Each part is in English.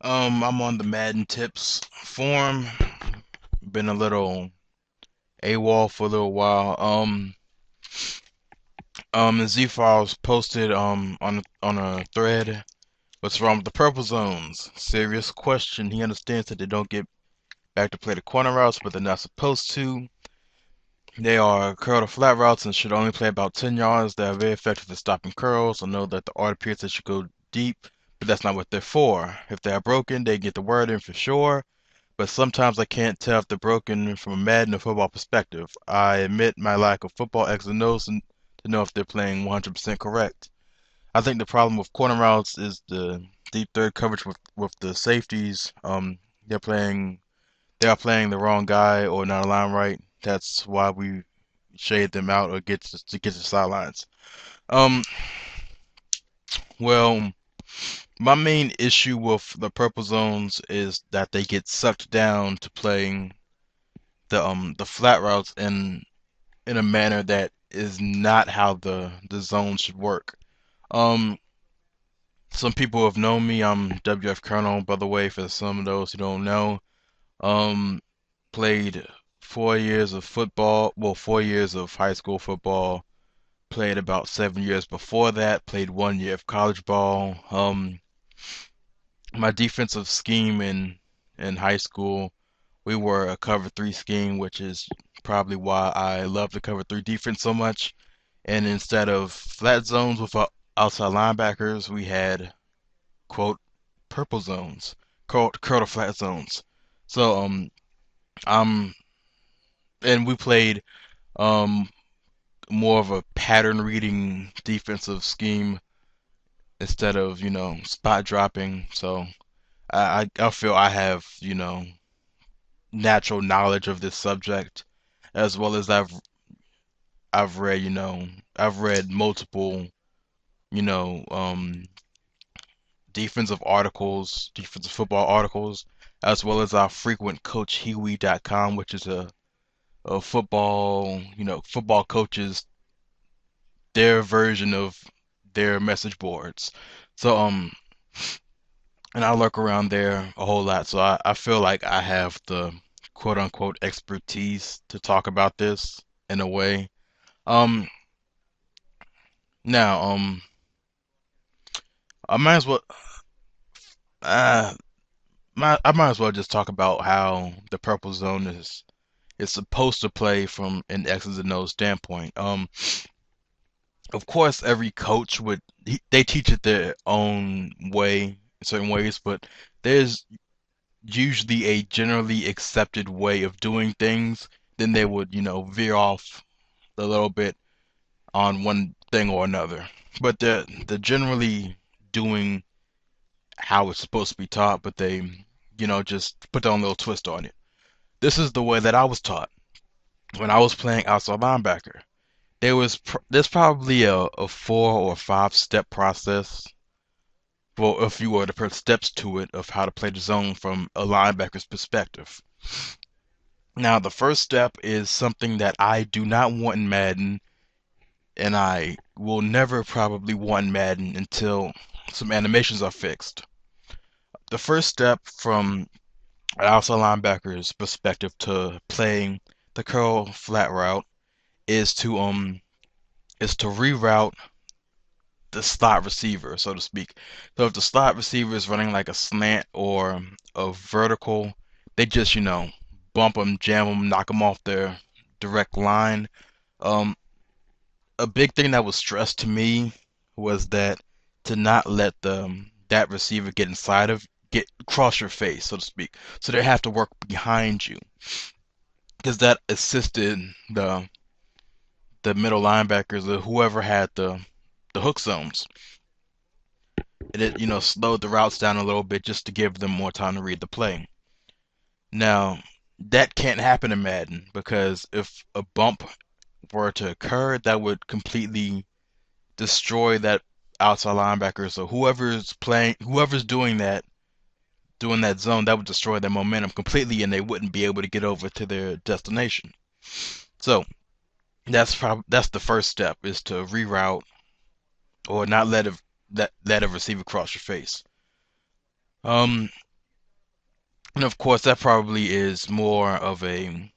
I'm on the Madden Tips forum. Been a little AWOL for a little while. The Z Files posted on a thread. What's wrong with the purple zones? Serious question. He understands that they don't get back to play the corner routes, but they're not supposed to. They are curl to flat routes and should only play about 10 yards. They are very effective at stopping curls. I know that the art appears that should go deep, but that's not what they're for. If they are broken, they get the word in for sure. But sometimes I can't tell if they're broken from a Madden or football perspective. I admit my lack of football X and O's to know if they're playing 100% correct. I think the problem with corner routes is the deep third coverage with the safeties. They're playing they are playing the wrong guy or not aligned right. That's why we shade them out or get to the sidelines. Um, well, my main issue with the purple zones is that they get sucked down to playing the flat routes in a manner that is not how the zone should work. Um, some people have known me. I'm WF Colonel, by the way, for some of those who don't know. Um, played 4 years of football, well, 4 years of high school football. Played about 7 years before that. Played 1 year of college ball. My defensive scheme in high school, we were a cover three scheme, which is probably why I love the cover three defense so much. And instead of flat zones with outside linebackers, we had quote purple zones, curl to flat zones. So um and we played um more of a pattern reading defensive scheme instead of spot dropping. So I feel I have natural knowledge of this subject as well as I've read I've read multiple you know um defensive articles, defensive football articles, as well as our frequent coachhuey.com, which is a football, football coaches, their version of their message boards. So, and I lurk around there a whole lot. So I feel like I have the quote unquote expertise to talk about this in a way. Um, now, I might as well, uh, I might as well just talk about how the purple zone is supposed to play from an X's and O's standpoint. Of course, every coach they teach it their own way in certain ways, but there's usually a generally accepted way of doing things. Then they would, veer off a little bit on one thing or another. But they're generally doing how it's supposed to be taught, but they, just put their own little twist on it. This is the way that I was taught when I was playing outside linebacker. There's probably a 4 or 5 step process. Well, if you were to put steps to it of how to play the zone from a linebacker's perspective. Now, the first step is something that I do not want in Madden, and I will never probably want in Madden until some animations are fixed. The first step from an outside linebacker's perspective to playing the curl flat route is to reroute the slot receiver, so to speak. So if the slot receiver is running like a slant or a vertical, they just, bump them, jam them, knock them off their direct line. Um, a big thing that was stressed to me was that to not let that receiver get cross your face, so to speak. So they have to work behind you because that assisted the middle linebackers or whoever had the hook zones. It slowed the routes down a little bit just to give them more time to read the play. Now, that can't happen in Madden because if a bump were to occur, that would completely destroy that outside linebacker. So whoever's doing that zone, that would destroy their momentum completely, and they wouldn't be able to get over to their destination. So that's the first step is to reroute or not let a receiver cross your face. Um, And of course, that probably is more of a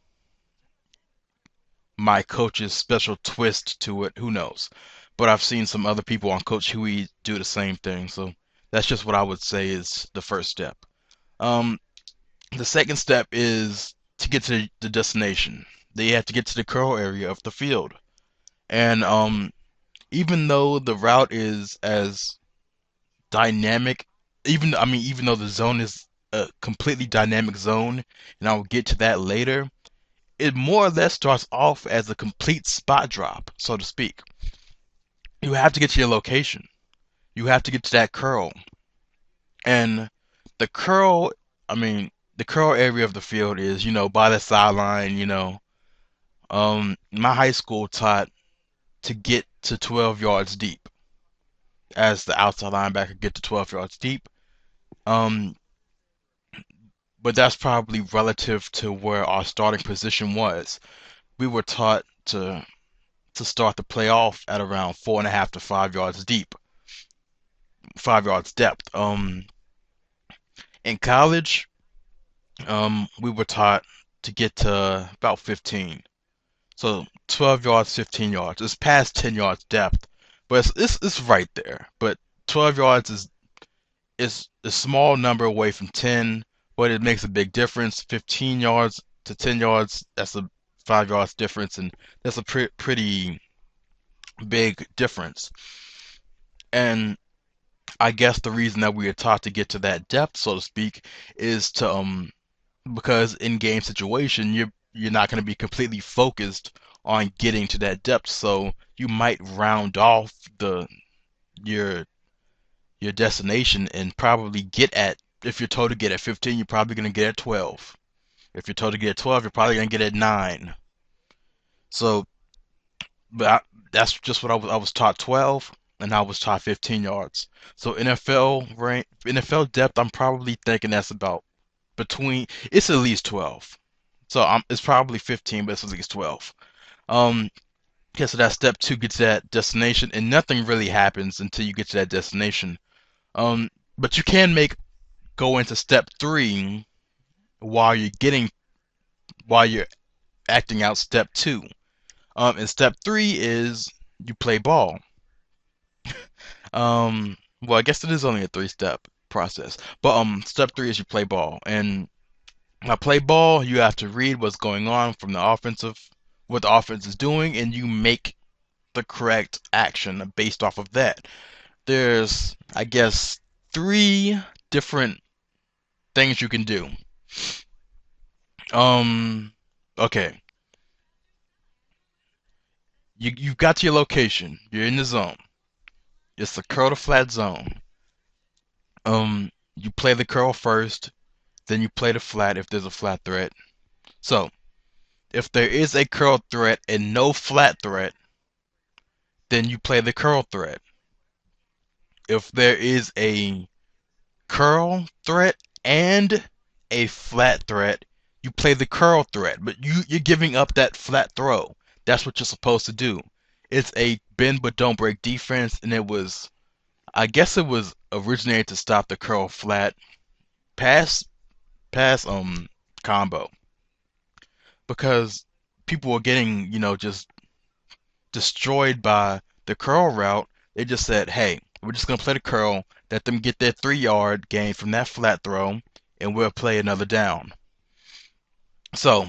my coach's special twist to it. Who knows? But I've seen some other people on Coach Huey do the same thing. So that's just what I would say is the first step. Um, the second step is to get to the destination. They have to get to the curl area of the field. And even though the route is as dynamic, even though the zone is a completely dynamic zone, and I will get to that later, it more or less starts off as a complete spot drop, so to speak. You have to get to your location. You have to get to that curl. And the curl, I mean, the curl area of the field is, by the sideline, my high school taught to get to 12 yards deep as the outside linebacker, get to 12 yards deep. Um, but that's probably relative to where our starting position was. We were taught to start the play off at around 4.5 to 5 yards deep, 5 yards depth. In college, we were taught to get to about 15. So 12 yards, 15 yards. It's past 10 yards depth, but it's right there. But 12 yards is a small number away from 10, but it makes a big difference. 15 yards to 10 yards, that's a 5 yards difference, and that's a pretty big difference. And I guess the reason that we are taught to get to that depth, so to speak, is to because in game situation you're not going to be completely focused on getting to that depth, so you might round off the your your destination and probably get at, if you're told to get at 15, you're probably going to get at 12. If you're told to get at 12, you're probably going to get at 9. So, but that's just what I was taught 12, and I was taught 15 yards. So NFL depth, I'm probably thinking that's about between, it's at least 12. So it's probably 15, but it's at least 12. Um, yeah, so that step two gets to that destination, and nothing really happens until you get to that destination. Um, but you can go into step three while you're acting out step two. And step three is you play ball. Well, I guess it is only a three-step process, but step three is you play ball, and now play ball, you have to read what's going on from what the offense is doing, and you make the correct action based off of that. There's, I guess, three different things you can do. Um, okay, you've got to your location. You're in the zone. It's the curl to flat zone. You play the curl first, then you play the flat if there's a flat threat. So, if there is a curl threat and no flat threat, then you play the curl threat. If there is a curl threat and a flat threat, you play the curl threat, but you're giving up that flat throw. That's what you're supposed to do. It's a bend but don't break defense, and I guess it was originated to stop the curl flat pass pass combo, because people were getting, just destroyed by the curl route. They just said, hey, we're just going to play the curl, let them get their 3 yard gain from that flat throw, and we'll play another down. So,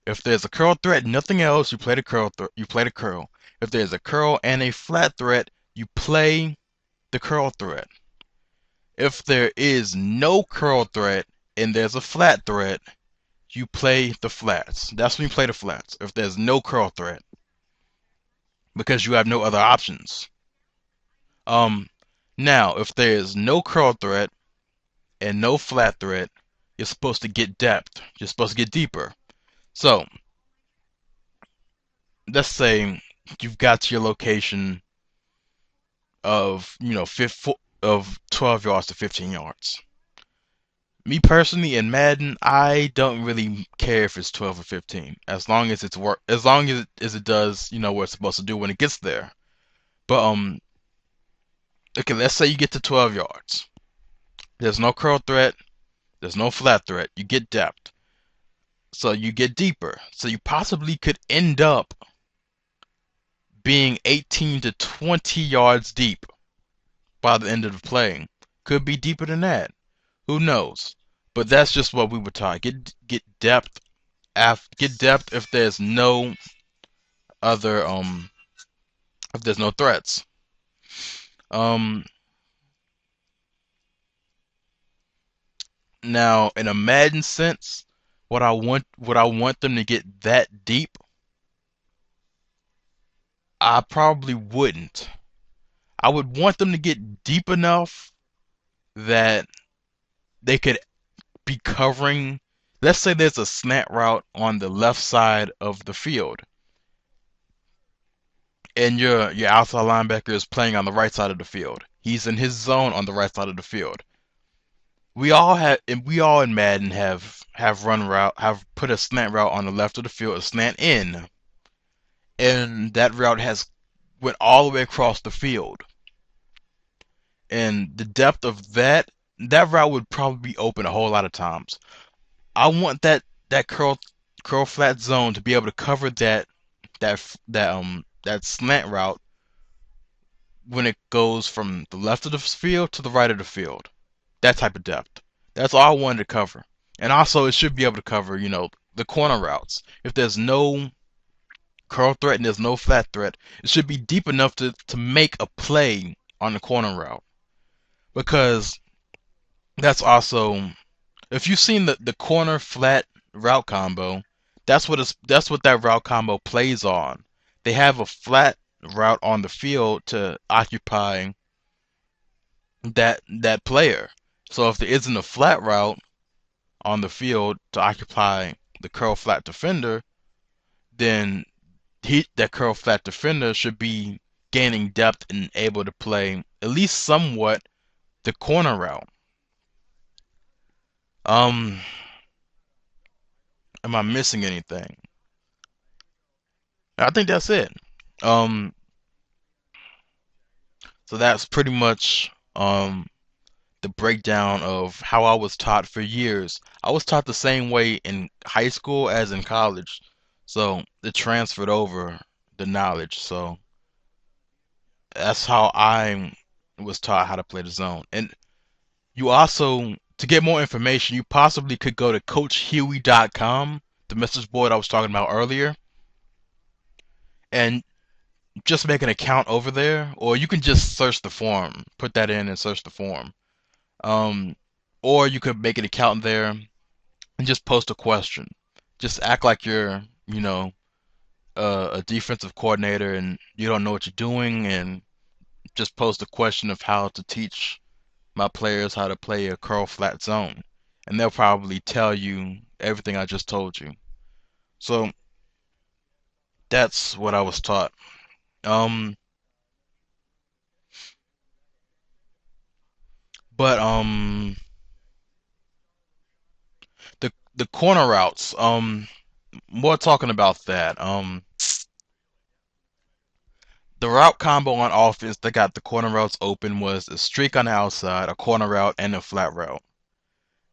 if there's a curl threat, nothing else, you play the curl. You play the curl. If there's a curl and a flat threat, you play the curl threat. If there is no curl threat and there's a flat threat, you play the flats. That's when you play the flats. If there's no curl threat, because you have no other options. Um, Now, if there is no curl threat and no flat threat, you're supposed to get depth. You're supposed to get deeper. So, let's say you've got to your location of, of 12 yards to 15 yards. Me personally, in Madden, I don't really care if it's 12 or 15, as long as as long as it does, what it's supposed to do when it gets there. But okay, let's say you get to 12 yards. There's no curl threat. There's no flat threat. You get depth. So you get deeper. So you possibly could end up being 18 to 20 yards deep by the end of the play. Could be deeper than that. Who knows? But that's just what we were taught. Get depth. Get depth if there's no other if there's no threats. Um, Now in a Madden sense, would I want them to get that deep? I probably wouldn't. I would want them to get deep enough that they could be covering. Let's say there's a slant route on the left side of the field, and your outside linebacker is playing on the right side of the field. He's in his zone on the right side of the field. We all in Madden have run route, have put a slant route on the left of the field, a slant in, and that route has went all the way across the field. And the depth of that route would probably be open a whole lot of times. I want that curl flat zone to be able to cover that slant route when it goes from the left of the field to the right of the field. That type of depth. That's all I wanted to cover. And also it should be able to cover, the corner routes. If there's no curl threat and there's no flat threat, it should be deep enough to make a play on the corner route. Because that's also, if you've seen the corner flat route combo, that's what that route combo plays on. They have a flat route on the field to occupy that player. So if there isn't a flat route on the field to occupy the curl flat defender, then that curl flat defender should be gaining depth and able to play at least somewhat the corner route. Um, am I missing anything? I think that's it. Um, so that's pretty much the breakdown of how I was taught for years. I was taught the same way in high school as in college, so it transferred over the knowledge. So that's how I was taught how to play the zone. And you also, to get more information, you possibly could go to CoachHuey.com, the message board I was talking about earlier, and just make an account over there, or you can just search the forum, put that in and search the forum. Um, or you could make an account there and just post a question. Just act like you're, a defensive coordinator and you don't know what you're doing, and just post a question of how to teach my players how to play a curl flat zone, and they'll probably tell you everything I just told you. So that's what I was taught. Um, but the corner routes. More talking about that. The route combo on offense that got the corner routes open was a streak on the outside, a corner route, and a flat route.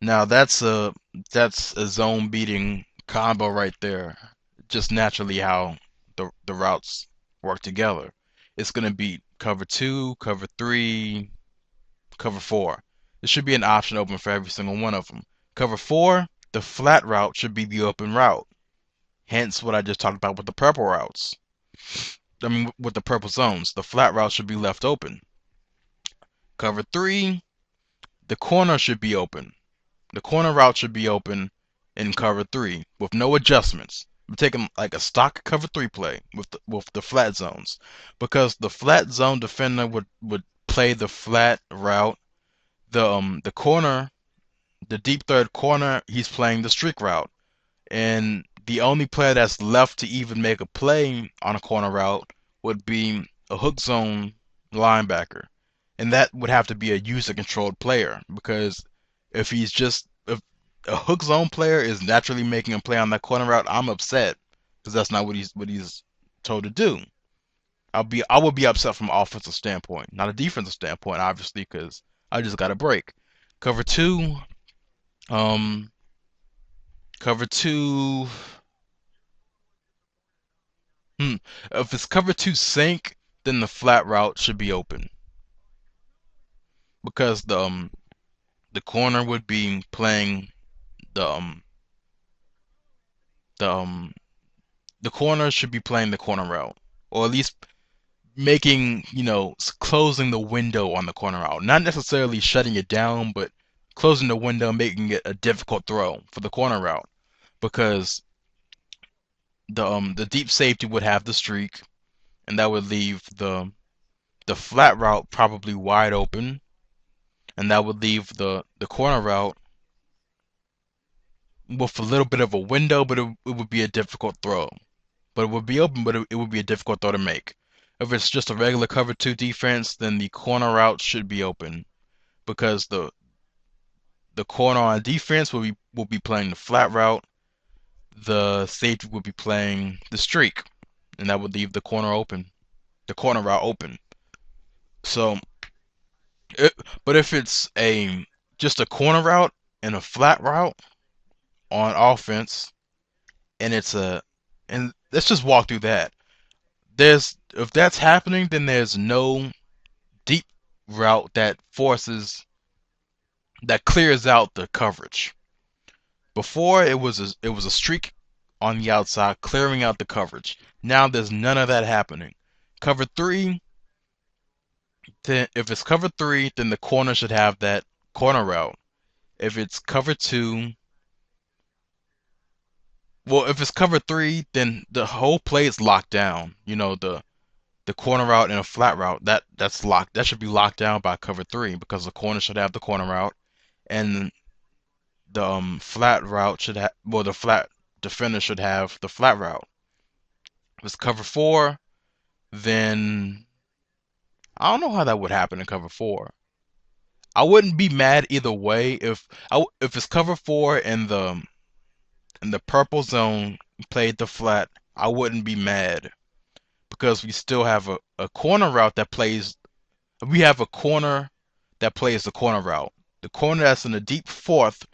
Now that's a zone beating combo right there. Just naturally how the routes work together. It's gonna be cover two, cover three, cover four. There should be an option open for every single one of them. Cover four, the flat route should be the open route. Hence what I just talked about with the purple routes. I mean, with the purple zones, the flat route should be left open. Cover three, the corner should be open. The corner route should be open in cover three with no adjustments. I'm taking like a stock cover three play with the flat zones, because the flat zone defender would play the flat route. The corner, the deep third corner, he's playing the streak route, and the only player that's left to even make a play on a corner route would be a hook zone linebacker, and that would have to be a user controlled player, because if a hook zone player is naturally making a play on that corner route, I'm upset because that's not what he's told to do. I would be upset from an offensive standpoint, not a defensive standpoint, obviously, because I just got a break. Cover two, Um, cover two. Hmm. If it's cover two sink, then the flat route should be open because the corner would be playing the the the corner should be playing the corner route, or at least making, closing the window on the corner route. Not necessarily shutting it down, but closing the window, making it a difficult throw for the corner route because the deep safety would have the streak, and that would leave the flat route probably wide open, and that would leave the corner route with a little bit of a window, but it would be a difficult throw. But it would be open, but it would be a difficult throw to make. If it's just a regular cover two defense, then the corner route should be open because the corner on defense will be playing the flat route. The safety will be playing the streak, and that would leave the corner open, the corner route open. So, it, but if it's a just a corner route and a flat route on offense, and and let's just walk through that. There's if that's happening, then there's no deep route that clears out the coverage. Before it was a streak on the outside clearing out the coverage. Now there's none of that happening. Cover three, then if it's cover three, then the corner should have that corner route. If it's cover two, well, if it's cover three, then the whole play is locked down. The corner route and a flat route that's locked. That should be locked down by cover three because the corner should have the corner route, and the flat route should have. Well, the flat defender should have the flat route. If it's cover four, then I don't know how that would happen in cover four. I wouldn't be mad either way if it's cover four and the purple zone played the flat. I wouldn't be mad because we still have a corner route that plays. We have a corner that plays the corner route. The corner that's in the deep fourth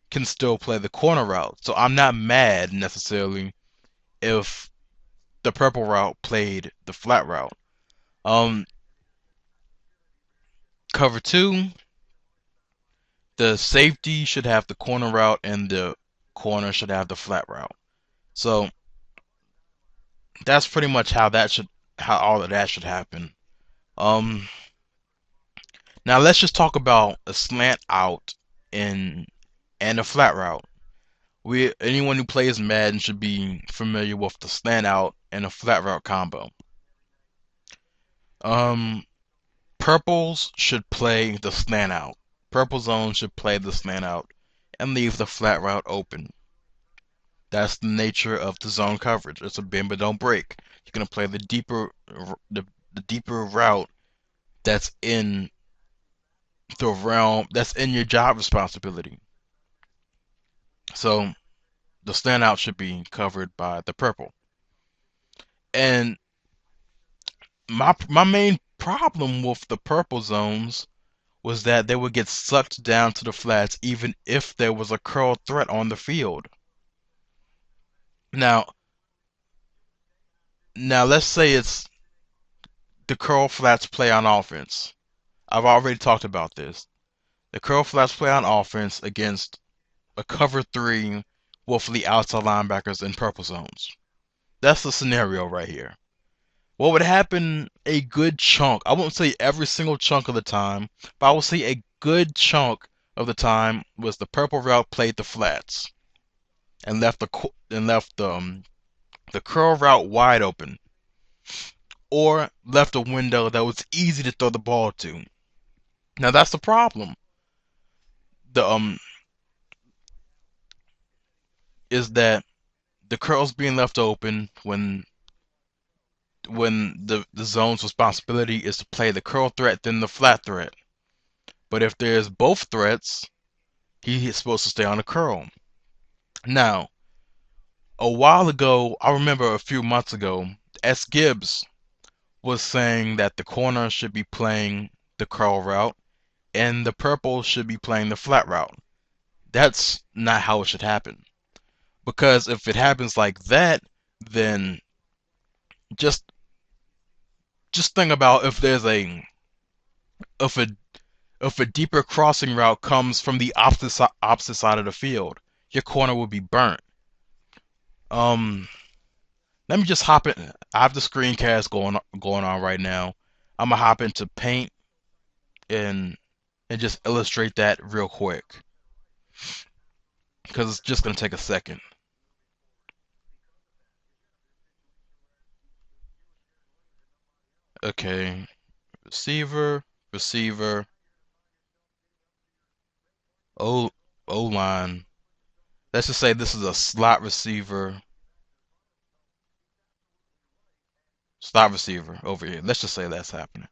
can still play the corner route. So I'm not mad necessarily if the purple route played the flat route. Um, Cover two, the safety should have the corner route and the corner should have the flat route. So that's pretty much how all of that should happen. Um, Now let's just talk about a slant out in and a flat route. Anyone who plays Madden should be familiar with the slant out and a flat route combo. Um, Purples should play the slant out. Purple zone should play the slant out and leave the flat route open. That's the nature of the zone coverage. It's a bend but don't break. You're gonna play the deeper route that's in the realm that's in your job responsibility. So the standout should be covered by the purple. And my main problem with the purple zones was that they would get sucked down to the flats even if there was a curl threat on the field. Now, now let's say it's the curl flats play on offense. I've already talked about this. The curl flats play on offense against a cover three with the outside linebackers in purple zones. That's the scenario right here. What would happen a good chunk, I won't say every single chunk of the time, but I will say a good chunk of the time was the purple route played the flats and left the curl route wide open or left a window that was easy to throw the ball to. Now that's the problem. The is that the curl's being left open when the zone's responsibility is to play the curl threat then the flat threat. But if there's both threats, he's supposed to stay on the curl. Now, a while ago, I remember a few months ago, S. Gibbs was saying that the corner should be playing the curl route and the purple should be playing the flat route. That's not how it should happen. Because if it happens like that, then just just think about if there's a if a if a deeper crossing route comes from the opposite side of the field, your corner will be burnt. Um, Let me just hop in. I have the screencast going on right now. I'm gonna hop into Paint and just illustrate that real quick because it's just gonna take a second. Okay, receiver, receiver, O O line. Let's just say this is a slot receiver over here. Let's just say that's happening.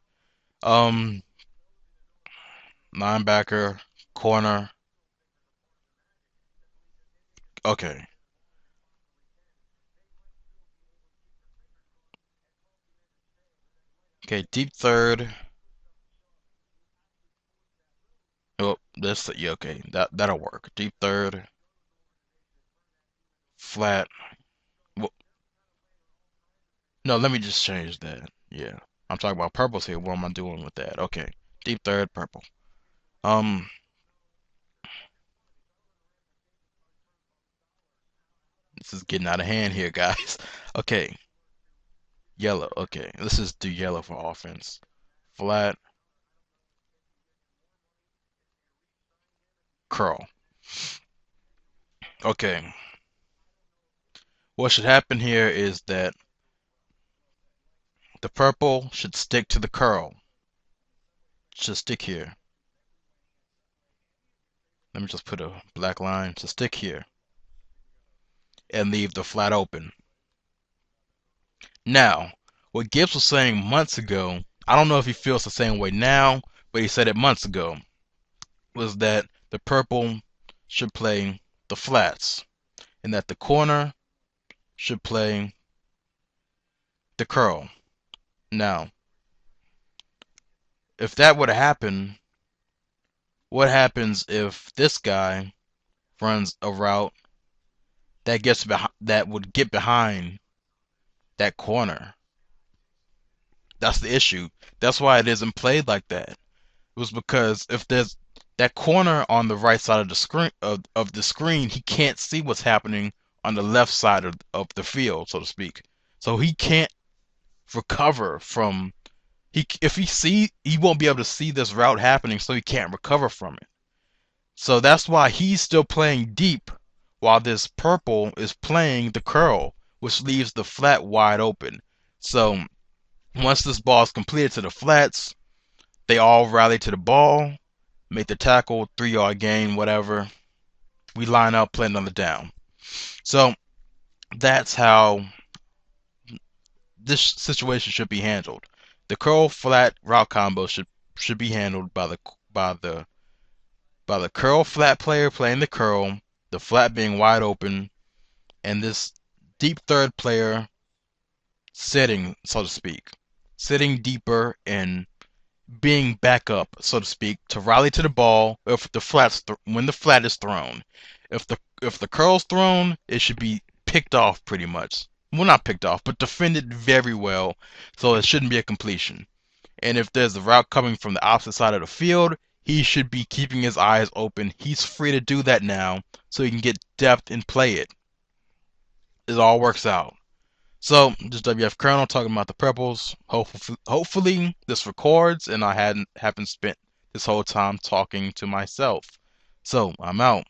Um, Linebacker, corner. Okay, okay, deep third. Oh, this yeah, okay, that'll work. Deep third, flat. Well, no, let me just change that. Yeah, I'm talking about purples here. What am I doing with that? Okay, deep third, purple. Um, this is getting out of hand here, guys. Okay, yellow. Okay, let's just do yellow for offense. Flat, curl. Okay, what should happen here is that the purple should stick to the curl. Should stick here. Let me just put a black line to stick here and leave the flat open. Now, what Gibbs was saying months ago, I don't know if he feels the same way now, but he said it months ago, was that the purple should play the flats and that the corner should play the curl. Now, if that were to happen, what happens if this guy runs a route that would get behind that corner? That's the issue. That's why it isn't played like that. It was because if there's that corner on the right side of the screen, he can't see what's happening on the left side of the field, so to speak. So he can't recover from he won't be able to see this route happening, so he can't recover from it. So that's why he's still playing deep while this purple is playing the curl, which leaves the flat wide open. So once this ball is completed to the flats, they all rally to the ball, make the tackle, 3 yard gain, whatever. We line up, play another down. So that's how this situation should be handled. The curl flat route combo should be handled by the by the curl flat player playing the curl, the flat being wide open, and this deep third player sitting, so to speak, sitting deeper and being back up, so to speak, to rally to the ball if when the flat is thrown. If the curl's thrown, it should be picked off pretty much. Well, not picked off, but defended very well, so it shouldn't be a completion. And if there's a route coming from the opposite side of the field, he should be keeping his eyes open. He's free to do that now, so he can get depth and play it. It all works out. So, just WF Colonel talking about the purples. Hopefully this records and I haven't spent this whole time talking to myself. So, I'm out.